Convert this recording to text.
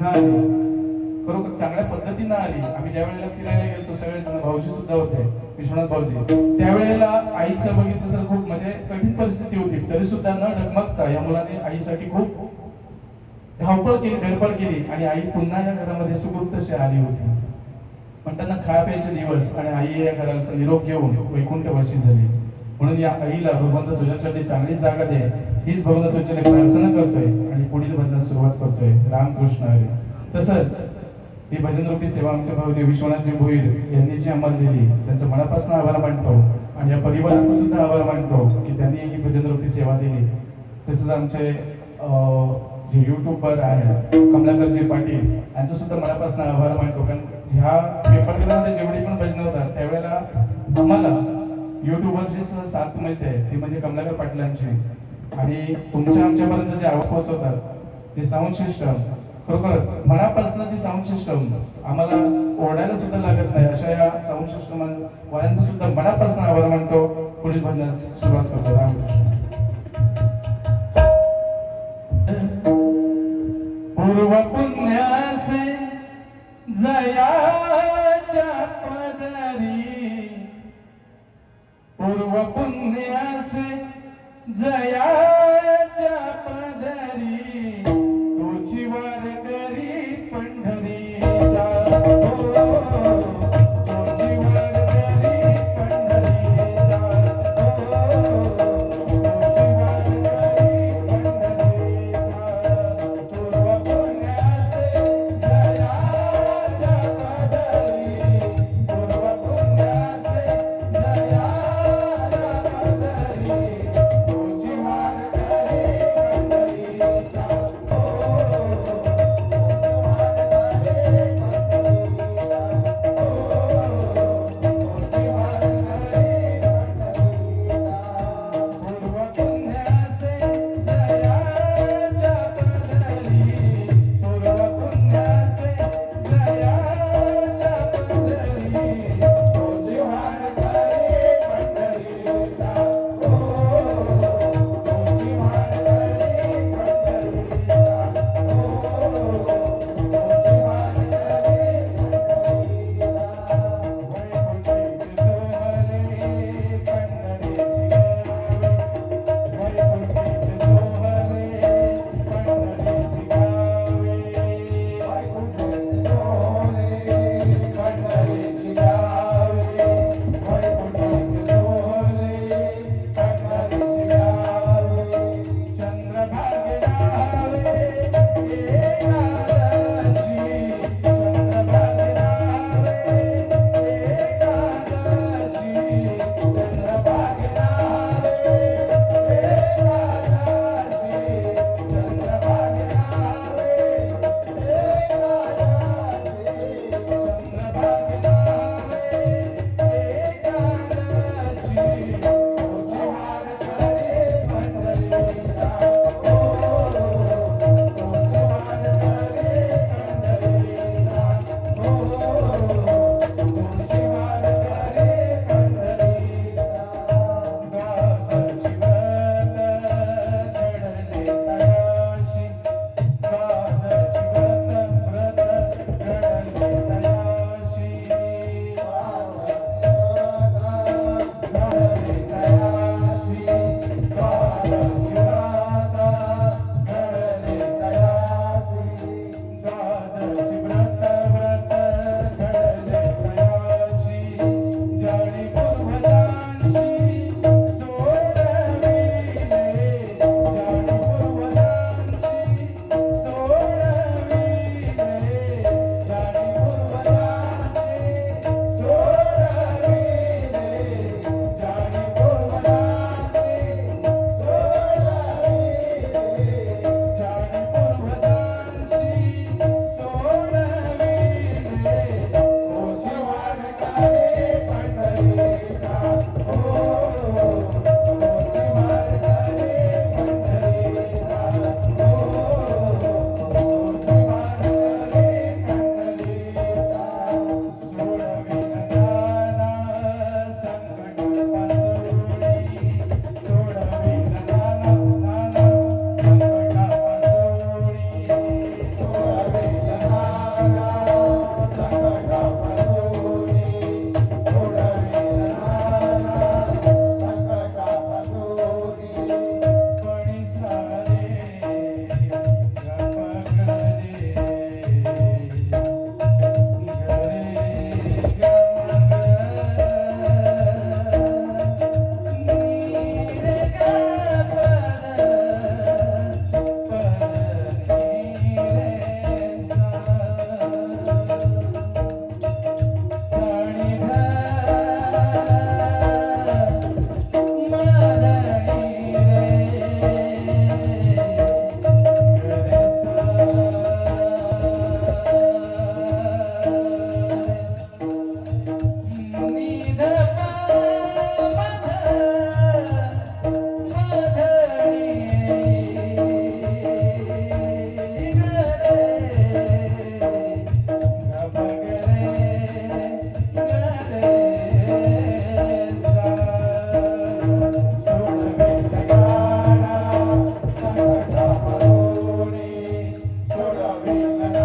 पुन्हा आली, बरोबर चांगल्या पद्धतीनं आली. आम्ही ज्या वेळेला फिरायला गेलो सगळे जण, भाऊजी सुद्धा होते, विश्वनाथ भाऊजी, त्यावेळेला आईचं बघितलं तर खूप म्हणजे कठीण परिस्थिती होती, तरी सुद्धा न डगमगता या मुलाने आईसाठी खूप धावपळ केली, धडपड केली आणि आई पुन्हा या घरामध्ये सुखरूपशी आली होती. पण त्यांना खायप्याचे दिवस आणि आई या घराचा निरोप घेऊन वैकुंठवासी झाली. म्हणून या आईला भगवंत तुझ्यासाठी चांगलीच जागा दे, हीच भगवंत तुझ्याने प्रार्थना करतोय आणि पुढील भजनास सुरुवात करतोय. रामकृष्ण हरी. तसंच ही भजन रूपी सेवा आमचे भाऊ विश्वनाथजी भोईर यांनी जी आम्हाला दिली, त्यांचं मनापासून आभार मानतो आणि या परिवाराचा सुद्धा आभार मानतो की त्यांनी ही भजन रूपी सेवा दिली. तसंच आमचे जे युट्यूबवर आहे कमलाकरजी पाटील यांचं सुद्धा मनापासून आभार मानतो, कारण ह्या पेपरमध्ये जेवढी पण भजनं होतात त्यावेळेला आम्हाला युट्यूबवरची साथ मिळते ती म्हणजे कमलाकर पाटलांची. आणि तुमच्या आमच्यापर्यंत जे आवाज पोहोचवतात ते साऊंड सिस्टम, खरोखर मनापासून जी साऊंड सिस्टम आम्हाला ओरडायला सुद्धा लागत नाही, अशा या साऊंड सिस्टम वाल्यांचा सुद्धा मनापासून आभार मानतो. पुढील भजनास सुरुवात करतो. रामकृष्ण. पूर्व पुण्यासे जयाच्या पदरी, पूर्व पुण्यासे जयाच्या पदरी, तुझी वारकरी पंढरीचा, तुझी वारकरी पंढरीचा, Oh वेंकटनाथ